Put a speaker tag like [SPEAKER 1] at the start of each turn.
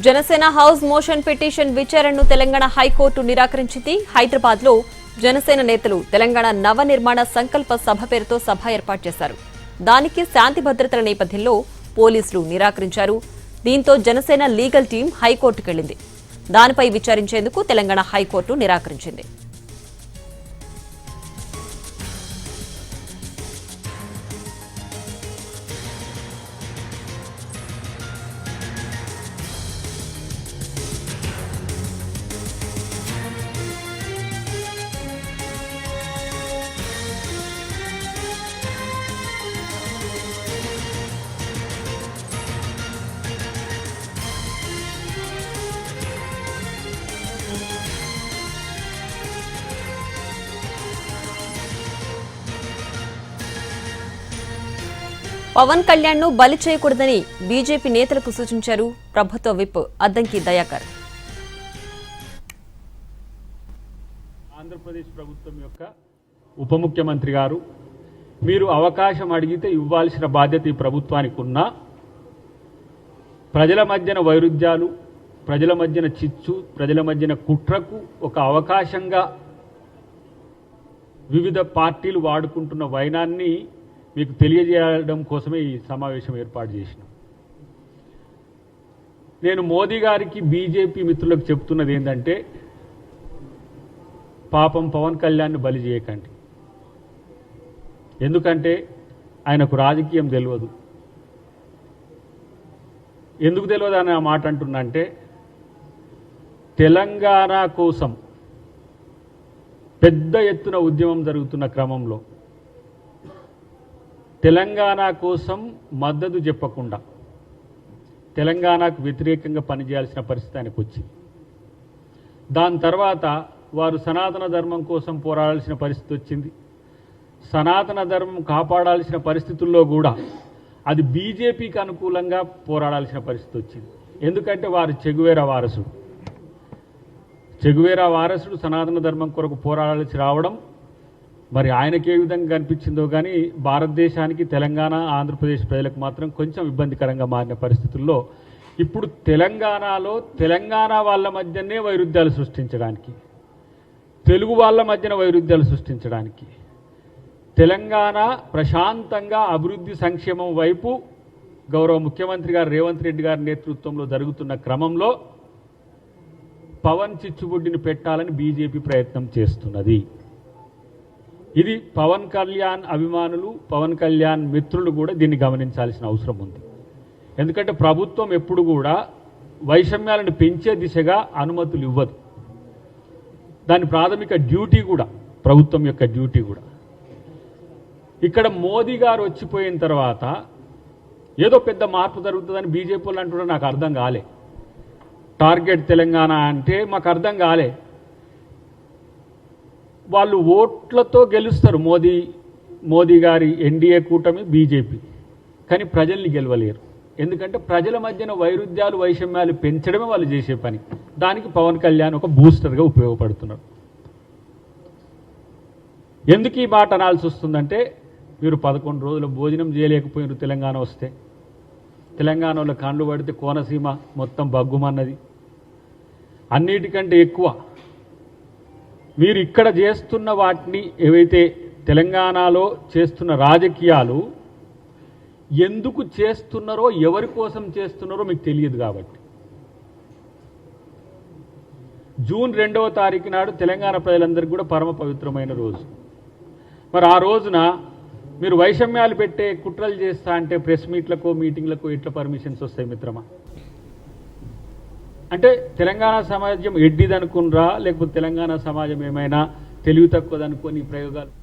[SPEAKER 1] Janasena house motion petition విచారణను Telangana high court నిరాకరించింది. హైదరాబాద్ లో జనసేన నేతలు తెలంగాణ నవ నిర్మాణ సంకల్ప సభ పేరుతో సభ ఏర్పాటు చేశారు. దానికి శాంతి భద్రతల నేపథ్యంలో పోలీసులు నిరాకరించారు. దీంతో జనసేన లీగల్ టీం హైకోర్టుకెళ్లింది. దానిపై విచారించేందుకు తెలంగాణ హైకోర్టు నిరాకరించింది. పవన్ కళ్యాణ్ ను బలి చేయకూడదని బీజేపీ నేతలకు సూచించారు ప్రభుత్వ విప్ అద్దంకి దయాకర్.
[SPEAKER 2] ఆంధ్రప్రదేశ్ ప్రభుత్వం యొక్క ఉప ముఖ్యమంత్రి గారు మీరు అవకాశం అడిగితే ఇవ్వాల్సిన బాధ్యత ఈ ప్రభుత్వానికి ఉన్నా ప్రజల మధ్యన వైరుధ్యాలు, ప్రజల మధ్యన చిచ్చు, ప్రజల మధ్యన కుట్రకు ఒక అవకాశంగా వివిధ పార్టీలు వాడుకుంటున్న వైనాన్ని మీకు తెలియజేయడం కోసమే ఈ సమావేశం ఏర్పాటు చేసినాం. నేను మోదీ గారికి బీజేపీ మిత్రులకు చెప్తున్నది ఏంటంటే, పాపం పవన్ కళ్యాణ్ని బలి చేయకండి. ఎందుకంటే ఆయనకు రాజకీయం తెలియదు. ఎందుకు తెలియదు అని ఆ మాట అంటున్నా అంటే, తెలంగాణ కోసం పెద్ద ఎత్తున ఉద్యమం జరుగుతున్న క్రమంలో తెలంగాణ కోసం మద్దతు చెప్పకుండా తెలంగాణకు వ్యతిరేకంగా పనిచేయాల్సిన పరిస్థితి ఆయనకు వచ్చింది. దాని తర్వాత వారు సనాతన ధర్మం కోసం పోరాడాల్సిన పరిస్థితి వచ్చింది. సనాతన ధర్మం కాపాడాల్సిన పరిస్థితుల్లో కూడా అది బీజేపీకి అనుకూలంగా పోరాడాల్సిన పరిస్థితి వచ్చింది. ఎందుకంటే వారు చెగువేరా వారసుడు సనాతన ధర్మం కొరకు పోరాడాల్సి రావడం మరి ఆయనకి ఏ విధంగా కనిపించిందో కానీ భారతదేశానికి, తెలంగాణ, ఆంధ్రప్రదేశ్ ప్రజలకు మాత్రం కొంచెం ఇబ్బందికరంగా మారిన పరిస్థితుల్లో ఇప్పుడు తెలంగాణలో తెలంగాణ వాళ్ళ మధ్యనే వైరుధ్యాలు సృష్టించడానికి, తెలుగు వాళ్ళ మధ్యన వైరుధ్యాలు సృష్టించడానికి, తెలంగాణ ప్రశాంతంగా అభివృద్ధి సంక్షేమం వైపు గౌరవ ముఖ్యమంత్రి గారు రేవంత్ రెడ్డి గారి నేతృత్వంలో జరుగుతున్న క్రమంలో పవన్ చిచ్చుబుడ్డిని పెట్టాలని బీజేపీ ప్రయత్నం చేస్తున్నది. ఇది పవన్ కళ్యాణ్ అభిమానులు, పవన్ కళ్యాణ్ మిత్రులు కూడా దీన్ని గమనించాల్సిన అవసరం ఉంది. ఎందుకంటే ప్రభుత్వం ఎప్పుడు కూడా వైషమ్యాలను పెంచే దిశగా అనుమతులు ఇవ్వదు. దాని ప్రాథమిక డ్యూటీ కూడా, ప్రభుత్వం యొక్క డ్యూటీ కూడా. ఇక్కడ మోదీ గారు వచ్చిపోయిన తర్వాత ఏదో పెద్ద మార్పు జరుగుతుందని బీజేపీ వాళ్ళు అంటున్నా నాకు అర్థం కాలే. టార్గెట్ తెలంగాణ అంటే మాకు అర్థం కాలే. వాళ్ళు ఓట్లతో గెలుస్తారు, మోదీ గారి ఎన్డీఏ కూటమి బీజేపీ, కానీ ప్రజల్ని గెలవలేరు. ఎందుకంటే ప్రజల మధ్యన వైరుధ్యాలు, వైషమ్యాలు పెంచడమే వాళ్ళు చేసే పని. దానికి పవన్ కళ్యాణ్ ఒక బూస్టర్గా ఉపయోగపడుతున్నారు. ఎందుకు ఈ మాట అనాల్సి వస్తుందంటే, మీరు 11 రోజుల భోజనం చేయలేకపోయినారు తెలంగాణ వస్తే. తెలంగాణలో కాండ్లు పడితే కోనసీమ మొత్తం బగ్గుమన్నది. అన్నిటికంటే ఎక్కువ మీరు ఇక్కడ చేస్తున్న వాటిని, ఏవైతే తెలంగాణలో చేస్తున్న రాజకీయాలు ఎందుకు చేస్తున్నారో, ఎవరి కోసం చేస్తున్నారో మీకు తెలియదు. కాబట్టి జూన్ 2వ తారీఖు నాడు తెలంగాణ ప్రజలందరికీ కూడా పరమ పవిత్రమైన రోజు. మరి ఆ రోజున మీరు వైషమ్యాలు పెట్టే కుట్రలు చేస్తా అంటే ప్రెస్ మీట్లకు, మీటింగ్లకు ఎట్లా పర్మిషన్స్ వస్తాయి మిత్రమా? అంటే తెలంగాణ సమాజం ఎడ్డిదనుకునరా, లేకపోతే తెలంగాణ సమాజం ఏమైనా తెలివి తక్కువదనుకొని ప్రయోగాలు